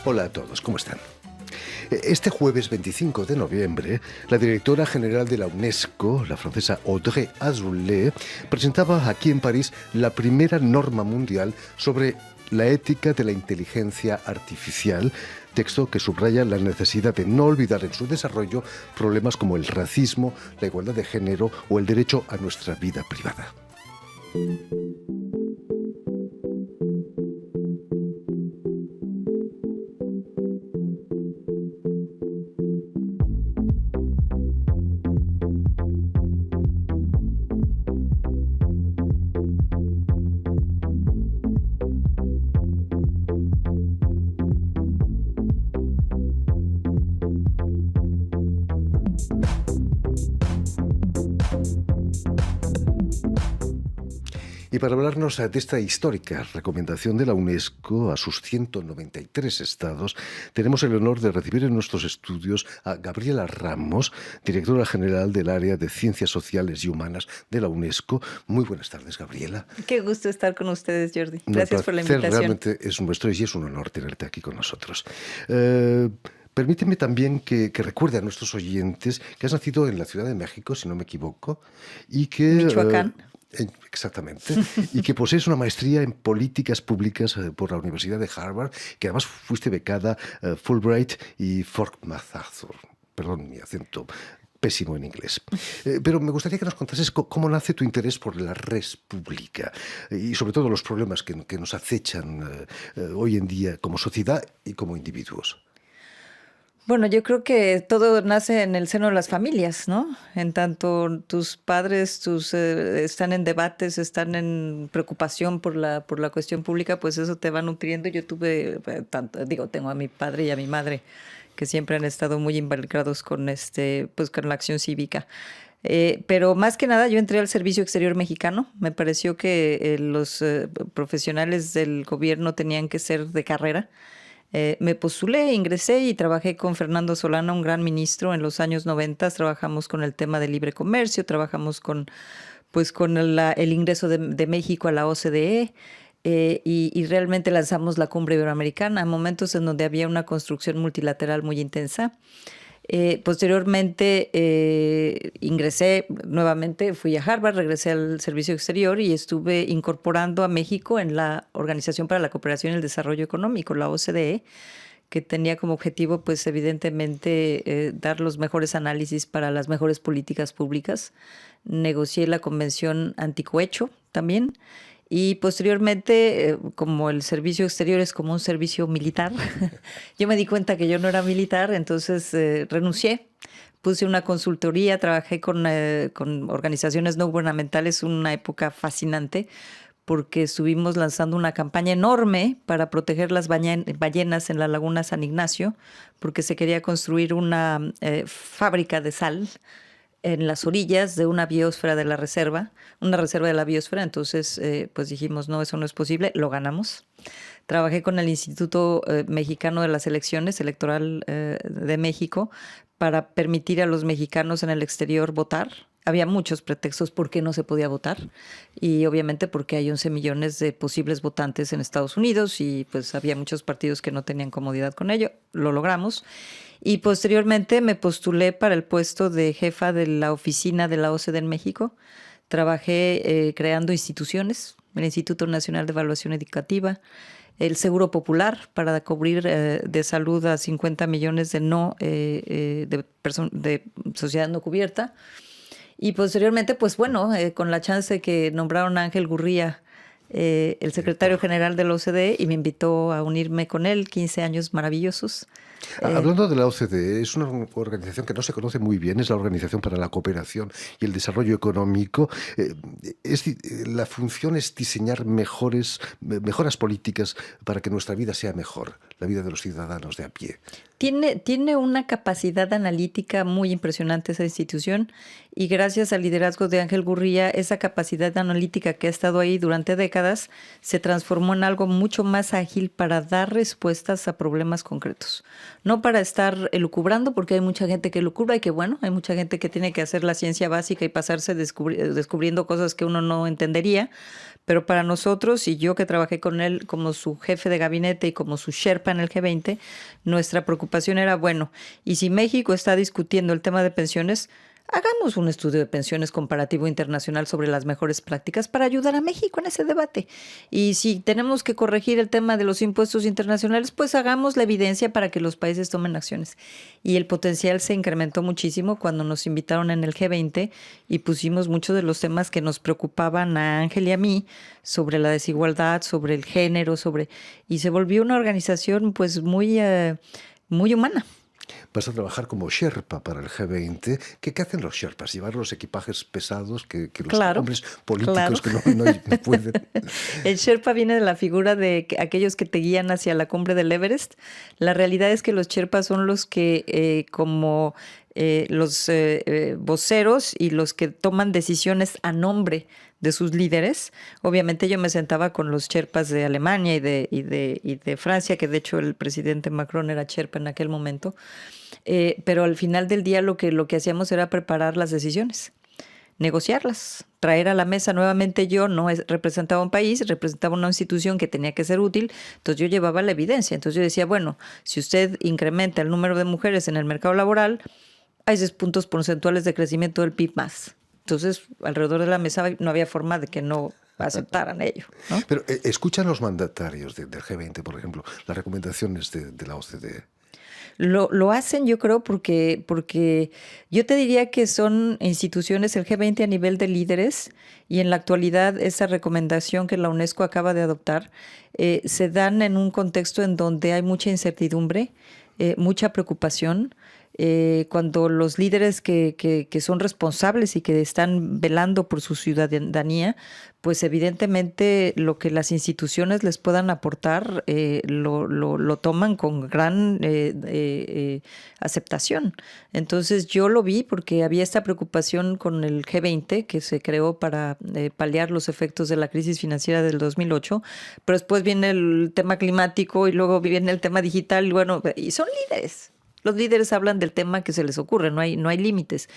Hola a todos, ¿cómo están? Este jueves 25 de noviembre, la directora general de la UNESCO, la francesa Audrey Azoulay, presentaba aquí en París la primera norma mundial sobre la ética de la inteligencia artificial, texto que subraya la necesidad de no olvidar en su desarrollo problemas como el racismo, la igualdad de género o el derecho a nuestra vida privada. Y para hablarnos de esta histórica recomendación de la UNESCO a sus 193 estados, tenemos el honor de recibir en nuestros estudios a Gabriela Ramos, directora general del área de Ciencias Sociales y Humanas de la UNESCO. Muy buenas tardes, Gabriela. Qué gusto estar con ustedes, Jordi. Gracias por la invitación. Realmente es nuestro y es un honor tenerte aquí con nosotros. Permíteme también que recuerde a nuestros oyentes que has nacido en la Ciudad de México, si no me equivoco, y que... Michoacán. Exactamente, y que posees una maestría en políticas públicas por la Universidad de Harvard, que además fuiste becada Fulbright y Fort MacArthur. Perdón mi acento pésimo en inglés. Pero me gustaría que nos contases cómo nace tu interés por la res pública y sobre todo los problemas que nos acechan hoy en día como sociedad y como individuos. Bueno, yo creo que todo nace en el seno de las familias, ¿no? En tanto tus padres están en debates, están en preocupación por la cuestión pública, pues eso te va nutriendo. Yo tuve, tengo a mi padre y a mi madre que siempre han estado muy involucrados con con la acción cívica. Pero más que nada yo entré al Servicio Exterior Mexicano. Me pareció que los profesionales del gobierno tenían que ser de carrera. Me postulé, ingresé y trabajé con Fernando Solana, un gran ministro en los años 90. Trabajamos con el tema de libre comercio, trabajamos con el ingreso de México a la OCDE y realmente lanzamos la Cumbre Iberoamericana, momentos en donde había una construcción multilateral muy intensa. Posteriormente ingresé nuevamente, fui a Harvard, regresé al Servicio Exterior y estuve incorporando a México en la Organización para la Cooperación y el Desarrollo Económico, la OCDE, que tenía como objetivo, pues evidentemente, dar los mejores análisis para las mejores políticas públicas. Negocié la Convención Anticohecho también. Y posteriormente, como el servicio exterior es como un servicio militar, yo me di cuenta que yo no era militar, entonces renuncié. Puse una consultoría, trabajé con organizaciones no gubernamentales, una época fascinante, porque estuvimos lanzando una campaña enorme para proteger las ballenas en la laguna San Ignacio, porque se quería construir una fábrica de sal en las orillas de una biosfera de la reserva, una reserva de la biosfera. Entonces, pues dijimos, no, eso no es posible, lo ganamos. Trabajé con el Instituto Mexicano de las Elecciones, Electoral de México, para permitir a los mexicanos en el exterior votar. Había muchos pretextos por qué no se podía votar y obviamente porque hay 11 millones de posibles votantes en Estados Unidos y pues había muchos partidos que no tenían comodidad con ello. Lo logramos. Y posteriormente me postulé para el puesto de jefa de la oficina de la OCDE en México. Trabajé creando instituciones, el Instituto Nacional de Evaluación Educativa, el Seguro Popular para cubrir de salud a 50 millones de sociedad no cubierta. Y posteriormente, pues bueno, con la chance que nombraron a Ángel Gurría, el secretario general de la OCDE, y me invitó a unirme con él, 15 años maravillosos. Hablando de la OCDE, es una organización que no se conoce muy bien, es la Organización para la Cooperación y el Desarrollo Económico. La función es diseñar mejoras políticas para que nuestra vida sea mejor, la vida de los ciudadanos de a pie. Tiene una capacidad analítica muy impresionante esa institución y gracias al liderazgo de Ángel Gurría, esa capacidad analítica que ha estado ahí durante décadas décadas se transformó en algo mucho más ágil para dar respuestas a problemas concretos. No para estar elucubrando, porque hay mucha gente que elucubra y que bueno, hay mucha gente que tiene que hacer la ciencia básica y pasarse descubriendo cosas que uno no entendería. Pero para nosotros, y yo que trabajé con él como su jefe de gabinete y como su Sherpa en el G20, nuestra preocupación era, bueno, y si México está discutiendo el tema de pensiones, hagamos un estudio de pensiones comparativo internacional sobre las mejores prácticas para ayudar a México en ese debate. Y si tenemos que corregir el tema de los impuestos internacionales, pues hagamos la evidencia para que los países tomen acciones. Y el potencial se incrementó muchísimo cuando nos invitaron en el G20 y pusimos muchos de los temas que nos preocupaban a Ángel y a mí sobre la desigualdad, sobre el género, y se volvió una organización pues muy humana. Vas a trabajar como Sherpa para el G20. ¿Qué hacen los Sherpas? ¿Llevar los equipajes pesados que los hombres políticos que no pueden? El Sherpa viene de la figura de aquellos que te guían hacia la cumbre del Everest. La realidad es que los Sherpas son los que, como los voceros y los que toman decisiones a nombre de sus líderes. Obviamente yo me sentaba con los Sherpas de Alemania y de Francia, que de hecho el presidente Macron era Sherpa en aquel momento. Pero al final del día lo que hacíamos era preparar las decisiones, negociarlas, traer a la mesa nuevamente. Yo no representaba un país, representaba una institución que tenía que ser útil, entonces yo llevaba la evidencia. Entonces yo decía, bueno, si usted incrementa el número de mujeres en el mercado laboral, hay 6 puntos porcentuales de crecimiento del PIB más. Entonces, alrededor de la mesa no había forma de que no aceptaran ello, ¿no? Pero escuchan los mandatarios del G20, por ejemplo, las recomendaciones de la OCDE. Lo hacen, yo creo, porque yo te diría que son instituciones, el G20 a nivel de líderes, y en la actualidad esa recomendación que la UNESCO acaba de adoptar se dan en un contexto en donde hay mucha incertidumbre, mucha preocupación. Cuando los líderes que son responsables y que están velando por su ciudadanía, pues evidentemente lo que las instituciones les puedan aportar lo toman con gran aceptación. Entonces yo lo vi porque había esta preocupación con el G20 que se creó para paliar los efectos de la crisis financiera del 2008, pero después viene el tema climático y luego viene el tema digital y bueno, y son líderes. Los líderes hablan del tema que se les ocurre, no hay límites.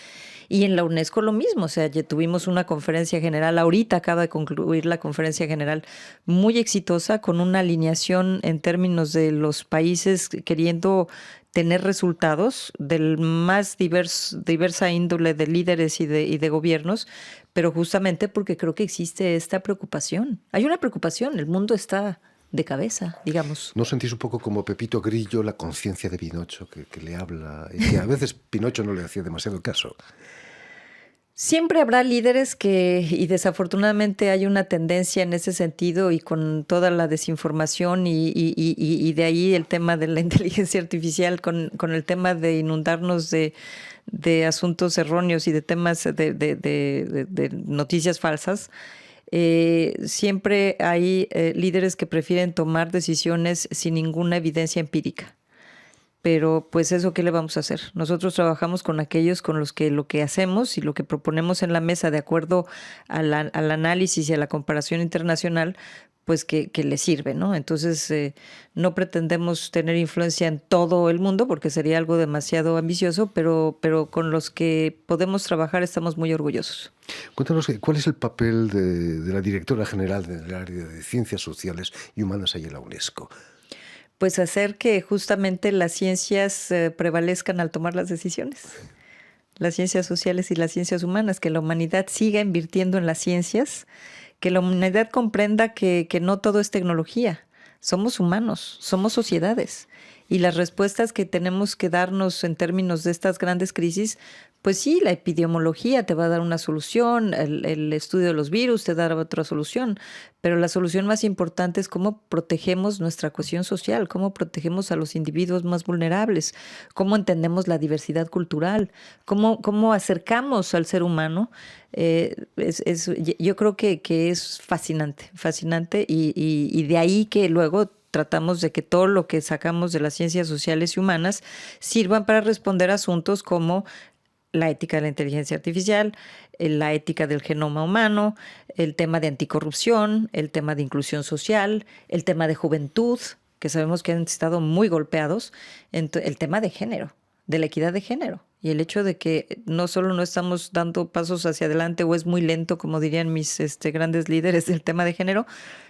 Y en la UNESCO lo mismo, o sea, ya tuvimos una conferencia general, ahorita acaba de concluir la conferencia general muy exitosa con una alineación en términos de los países queriendo tener resultados del más diversa índole de líderes y de gobiernos, pero justamente porque creo que existe esta preocupación. Hay una preocupación, el mundo está de cabeza, digamos. ¿No sentís un poco como Pepito Grillo la conciencia de Pinocho que le habla y que a veces Pinocho no le hacía demasiado caso? Siempre habrá líderes y desafortunadamente hay una tendencia en ese sentido y con toda la desinformación y de ahí el tema de la inteligencia artificial con el tema de inundarnos de asuntos erróneos y de temas de noticias falsas. Siempre hay líderes que prefieren tomar decisiones sin ninguna evidencia empírica. Pero pues eso, ¿qué le vamos a hacer? Nosotros trabajamos con aquellos con los que lo que hacemos y lo que proponemos en la mesa de acuerdo al análisis y a la comparación internacional, pues que les sirve, ¿no? Entonces no pretendemos tener influencia en todo el mundo porque sería algo demasiado ambicioso, pero con los que podemos trabajar estamos muy orgullosos. Cuéntanos, ¿cuál es el papel de la directora general del área de Ciencias Sociales y Humanas ahí en la UNESCO? Pues hacer que justamente las ciencias prevalezcan al tomar las decisiones. Las ciencias sociales y las ciencias humanas, que la humanidad siga invirtiendo en las ciencias, que la humanidad comprenda que no todo es tecnología. Somos humanos, somos sociedades. Y las respuestas que tenemos que darnos en términos de estas grandes crisis, pues sí, la epidemiología te va a dar una solución, el estudio de los virus te dará otra solución, pero la solución más importante es cómo protegemos nuestra cohesión social, cómo protegemos a los individuos más vulnerables, cómo entendemos la diversidad cultural, cómo acercamos al ser humano. Yo creo que es fascinante y de ahí que luego tratamos de que todo lo que sacamos de las ciencias sociales y humanas sirvan para responder a asuntos como la ética de la inteligencia artificial, la ética del genoma humano, el tema de anticorrupción, el tema de inclusión social, el tema de juventud, que sabemos que han estado muy golpeados, el tema de género, de la equidad de género. Y el hecho de que no solo no estamos dando pasos hacia adelante o es muy lento, como dirían mis grandes líderes del tema de género,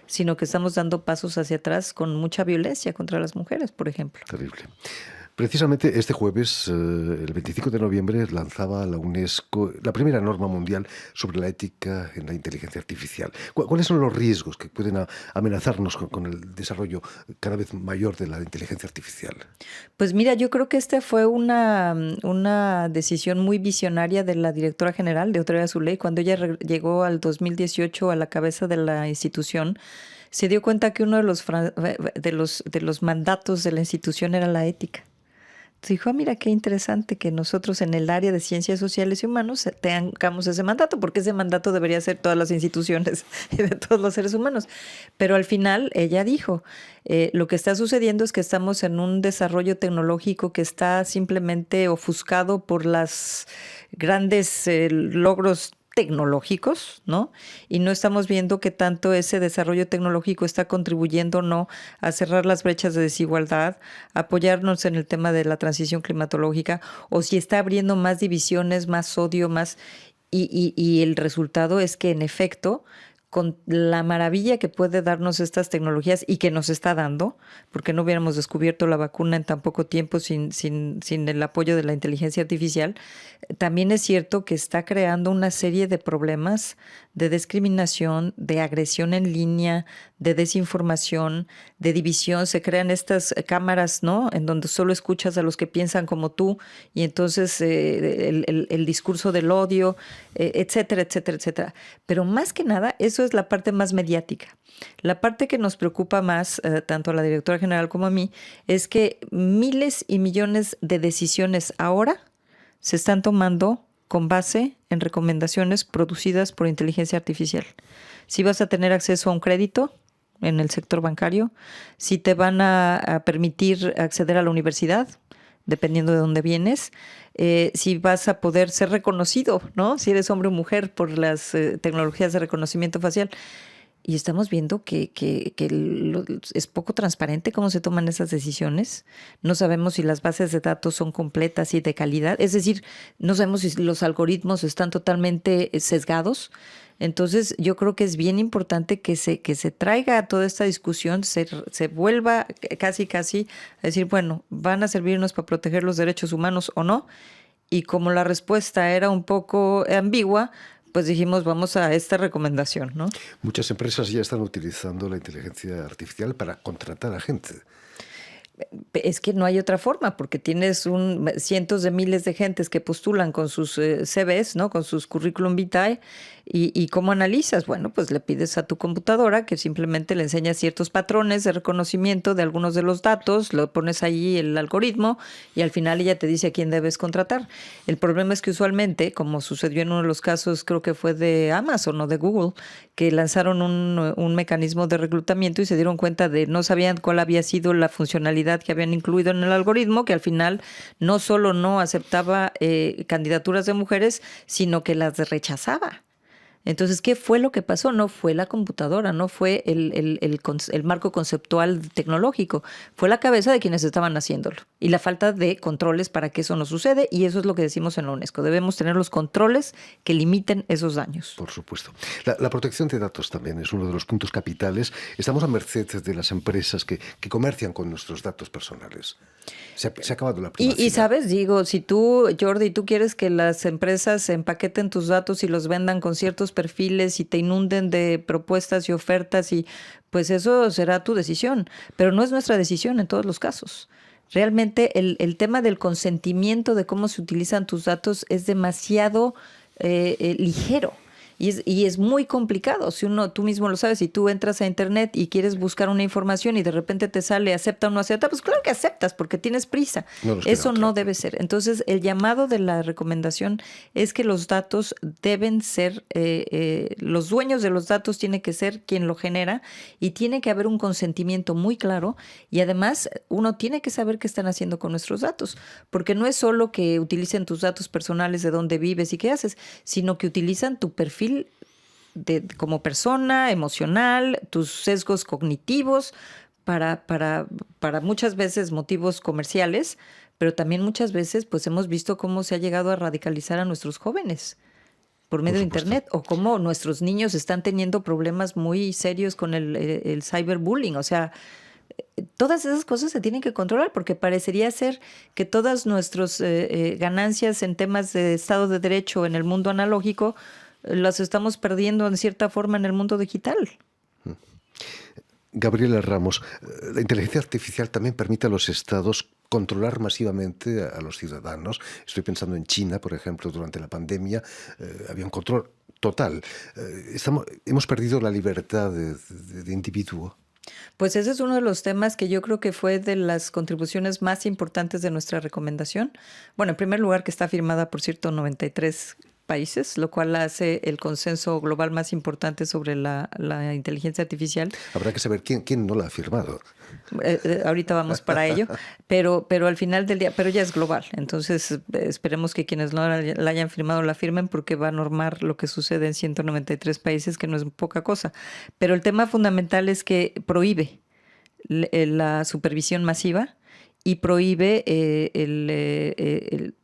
sino que estamos dando pasos hacia atrás con mucha violencia contra las mujeres, por ejemplo. Terrible. Precisamente este jueves, el 25 de noviembre, lanzaba la UNESCO la primera norma mundial sobre la ética en la inteligencia artificial. ¿Cuáles son los riesgos que pueden amenazarnos con el desarrollo cada vez mayor de la inteligencia artificial? Pues mira, yo creo que esta fue una decisión muy visionaria de la directora general de Audrey Azoulay. Cuando ella llegó al 2018 a la cabeza de la institución, se dio cuenta que uno de los mandatos de la institución era la ética. Dijo, mira qué interesante que nosotros en el área de ciencias sociales y humanos tengamos ese mandato, porque ese mandato debería ser todas las instituciones y de todos los seres humanos. Pero al final ella dijo, lo que está sucediendo es que estamos en un desarrollo tecnológico que está simplemente ofuscado por las grandes logros tecnológicos, ¿no? Y no estamos viendo que tanto ese desarrollo tecnológico está contribuyendo o no a cerrar las brechas de desigualdad, a apoyarnos en el tema de la transición climatológica, o si está abriendo más divisiones, más odio, más... Y el resultado es que, en efecto, con la maravilla que puede darnos estas tecnologías y que nos está dando, porque no hubiéramos descubierto la vacuna en tan poco tiempo sin el apoyo de la inteligencia artificial, también es cierto que está creando una serie de problemas de discriminación, de agresión en línea, de desinformación, de división. Se crean estas cámaras, ¿no?, en donde solo escuchas a los que piensan como tú, y entonces el discurso del odio, etcétera, etcétera, etcétera. Pero más que nada, eso es la parte más mediática. La parte que nos preocupa más, tanto a la directora general como a mí, es que miles y millones de decisiones ahora se están tomando con base en recomendaciones producidas por inteligencia artificial. Si vas a tener acceso a un crédito en el sector bancario, si te van a permitir acceder a la universidad, dependiendo de dónde vienes, si vas a poder ser reconocido, ¿no?, si eres hombre o mujer, por las tecnologías de reconocimiento facial. Y estamos viendo que es poco transparente cómo se toman esas decisiones. No sabemos si las bases de datos son completas y de calidad. Es decir, no sabemos si los algoritmos están totalmente sesgados. Entonces, yo creo que es bien importante que se traiga a toda esta discusión, se vuelva casi a decir, bueno, ¿van a servirnos para proteger los derechos humanos o no? Y como la respuesta era un poco ambigua, pues dijimos, vamos a esta recomendación, ¿no? Muchas empresas ya están utilizando la inteligencia artificial para contratar a gente. Es que no hay otra forma, porque tienes cientos de miles de gentes que postulan con sus CVs, ¿no?, con sus currículum vitae, y ¿cómo analizas? Bueno, pues le pides a tu computadora que simplemente le enseña ciertos patrones de reconocimiento de algunos de los datos, lo pones ahí el algoritmo y al final ella te dice a quién debes contratar. El problema es que usualmente, como sucedió en uno de los casos, creo que fue de Amazon o de Google, que lanzaron un mecanismo de reclutamiento y se dieron cuenta no sabían cuál había sido la funcionalidad que habían incluido en el algoritmo, que al final no solo no aceptaba candidaturas de mujeres, sino que las rechazaba. Entonces, ¿qué fue lo que pasó? No fue la computadora, no fue el marco conceptual tecnológico, fue la cabeza de quienes estaban haciéndolo y la falta de controles para que eso no sucede, y eso es lo que decimos en la UNESCO. Debemos tener los controles que limiten esos daños. Por supuesto. La protección de datos también es uno de los puntos capitales. Estamos a merced de las empresas que comercian con nuestros datos personales. Se ha acabado la privacidad. Y sabes, digo, si tú, Jordi, tú quieres que las empresas empaqueten tus datos y los vendan con ciertos perfiles y te inunden de propuestas y ofertas, y pues eso será tu decisión, pero no es nuestra decisión en todos los casos. Realmente el tema del consentimiento de cómo se utilizan tus datos es demasiado ligero. Y es muy complicado. Si tú mismo lo sabes, si tú entras a internet y quieres buscar una información y de repente te sale acepta o no acepta, pues claro que aceptas porque tienes prisa. No nos queda Eso otra. no debe ser. Entonces, el llamado de la recomendación es que los datos deben ser, los dueños de los datos tiene que ser quien lo genera y tiene que haber un consentimiento muy claro y además uno tiene que saber qué están haciendo con nuestros datos, porque no es solo que utilicen tus datos personales de dónde vives y qué haces, sino que utilizan tu perfil como persona, emocional, tus sesgos cognitivos para muchas veces motivos comerciales, pero también muchas veces pues hemos visto cómo se ha llegado a radicalizar a nuestros jóvenes por medio de Internet o cómo nuestros niños están teniendo problemas muy serios con el cyberbullying. O sea, todas esas cosas se tienen que controlar porque parecería ser que todas nuestras ganancias en temas de Estado de Derecho en el mundo analógico las estamos perdiendo en cierta forma en el mundo digital. Gabriela Ramos, la inteligencia artificial también permite a los estados controlar masivamente a los ciudadanos. Estoy pensando en China, por ejemplo, durante la pandemia había un control total. Hemos perdido la libertad de individuo. Pues ese es uno de los temas que yo creo que fue de las contribuciones más importantes de nuestra recomendación. Bueno, en primer lugar, que está firmada por cierto 93 países, lo cual hace el consenso global más importante sobre la inteligencia artificial. Habrá que saber quién no la ha firmado. Ahorita vamos para ello, pero al final del día, pero ya es global, entonces esperemos que quienes no la hayan firmado la firmen porque va a normar lo que sucede en 193 países, que no es poca cosa. Pero el tema fundamental es que prohíbe la supervisión masiva y prohíbe el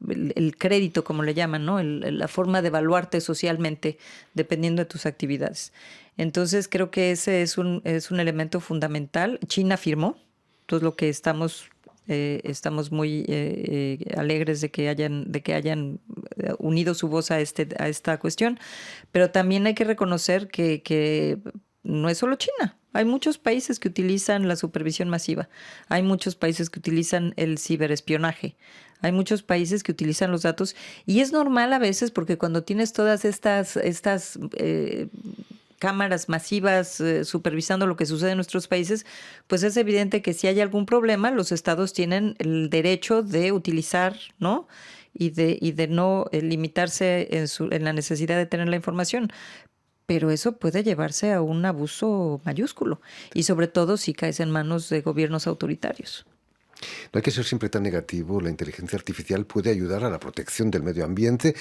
crédito, como le llaman, ¿no? La forma de evaluarte socialmente dependiendo de tus actividades. Entonces creo que ese es un elemento fundamental. China firmó, entonces lo que estamos muy alegres de que hayan unido su voz a esta cuestión, pero también hay que reconocer que no es solo China. Hay muchos países que utilizan la supervisión masiva. Hay muchos países que utilizan el ciberespionaje. Hay muchos países que utilizan los datos. Y es normal a veces porque cuando tienes todas estas cámaras masivas supervisando lo que sucede en nuestros países, pues es evidente que si hay algún problema, los estados tienen el derecho de utilizar, ¿no? Y de no limitarse en la necesidad de tener la información. Pero eso puede llevarse a un abuso mayúsculo y sobre todo si caes en manos de gobiernos autoritarios. No hay que ser siempre tan negativo. La inteligencia artificial puede ayudar a la protección del medio ambiente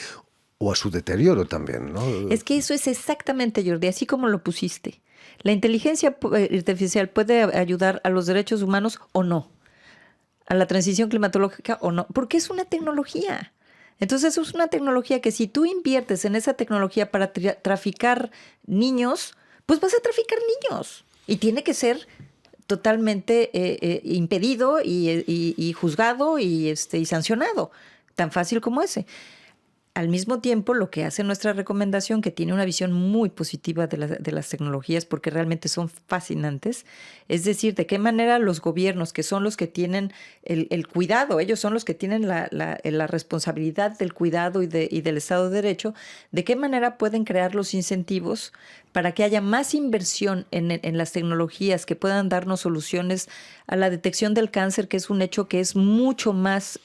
o a su deterioro también, ¿no? Es que eso es exactamente, Jordi, así como lo pusiste. La inteligencia artificial puede ayudar a los derechos humanos o no, a la transición climatológica o no, porque es una tecnología. Entonces es una tecnología que si tú inviertes en esa tecnología para traficar niños, pues vas a traficar niños. Y tiene que ser totalmente impedido y juzgado y sancionado. Tan fácil como ese. Al mismo tiempo, lo que hace nuestra recomendación, que tiene una visión muy positiva de las tecnologías porque realmente son fascinantes, es decir, de qué manera los gobiernos, que son los que tienen el cuidado, ellos son los que tienen la responsabilidad del cuidado y del Estado de Derecho, de qué manera pueden crear los incentivos para que haya más inversión en las tecnologías que puedan darnos soluciones a la detección del cáncer, que es un hecho que es mucho más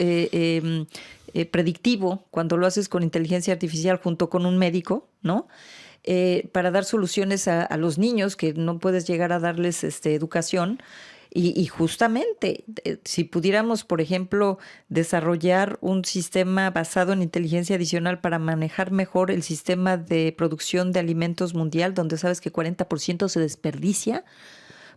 predictivo cuando lo haces con inteligencia artificial junto con un médico, ¿no? Para dar soluciones a los niños que no puedes llegar a darles educación. Y justamente, si pudiéramos, por ejemplo, desarrollar un sistema basado en inteligencia adicional para manejar mejor el sistema de producción de alimentos mundial, donde sabes que 40% se desperdicia,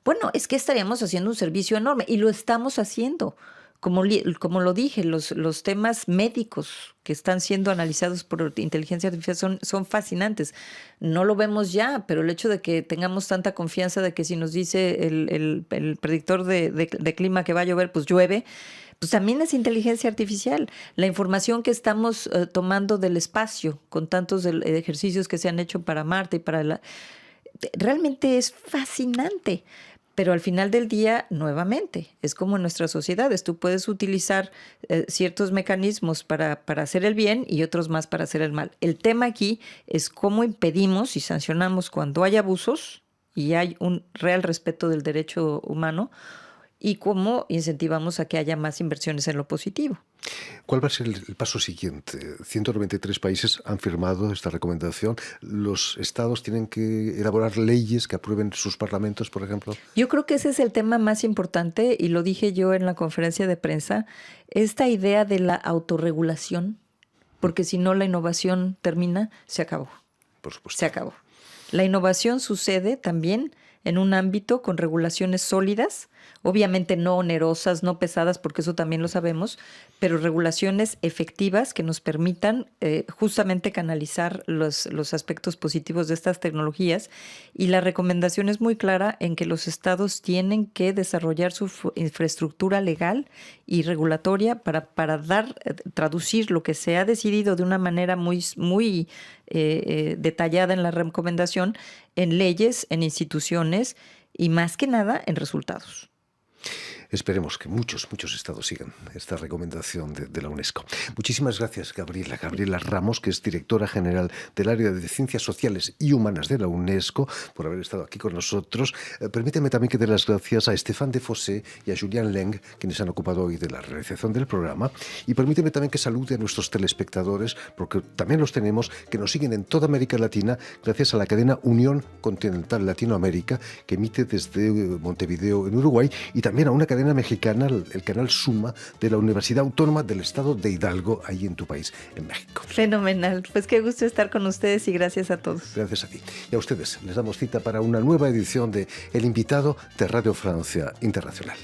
bueno, es que estaríamos haciendo un servicio enorme y lo estamos haciendo. Como lo dije, los temas médicos que están siendo analizados por inteligencia artificial son fascinantes. No lo vemos ya, pero el hecho de que tengamos tanta confianza de que si nos dice el predictor de clima que va a llover, pues llueve, pues también es inteligencia artificial. La información que estamos tomando del espacio, con tantos ejercicios que se han hecho para Marte y realmente es fascinante. Pero al final del día, nuevamente, es como en nuestras sociedades. Tú puedes utilizar ciertos mecanismos para hacer el bien y otros más para hacer el mal. El tema aquí es cómo impedimos y sancionamos cuando hay abusos y hay un real respeto del derecho humano y cómo incentivamos a que haya más inversiones en lo positivo. ¿Cuál va a ser el paso siguiente? 193 países han firmado esta recomendación. ¿Los estados tienen que elaborar leyes que aprueben sus parlamentos, por ejemplo? Yo creo que ese es el tema más importante y lo dije yo en la conferencia de prensa, esta idea de la autorregulación, porque si no la innovación termina, se acabó. Por supuesto. Se acabó. La innovación sucede también en un ámbito con regulaciones sólidas, obviamente no onerosas, no pesadas, porque eso también lo sabemos, pero regulaciones efectivas que nos permitan justamente canalizar los aspectos positivos de estas tecnologías. Y la recomendación es muy clara en que los estados tienen que desarrollar su infraestructura legal y regulatoria para traducir lo que se ha decidido de una manera muy detallada en la recomendación en leyes, en instituciones y más que nada en resultados. Esperemos que muchos estados sigan esta recomendación de la UNESCO. Muchísimas gracias, Gabriela Ramos, que es directora general del área de Ciencias Sociales y Humanas de la UNESCO, por haber estado aquí con nosotros. Permíteme también que dé las gracias a Stéphane Defossé y a Julian Leng, quienes han ocupado hoy de la realización del programa. Y permíteme también que salude a nuestros telespectadores, porque también los tenemos, que nos siguen en toda América Latina, gracias a la cadena Unión Continental Latinoamérica, que emite desde Montevideo, en Uruguay, y también a una cadena mexicana, el canal Suma, de la Universidad Autónoma del Estado de Hidalgo, ahí en tu país, en México. Fenomenal. Pues qué gusto estar con ustedes y gracias a todos. Gracias a ti. Y a ustedes les damos cita para una nueva edición de El Invitado de Radio Francia Internacional.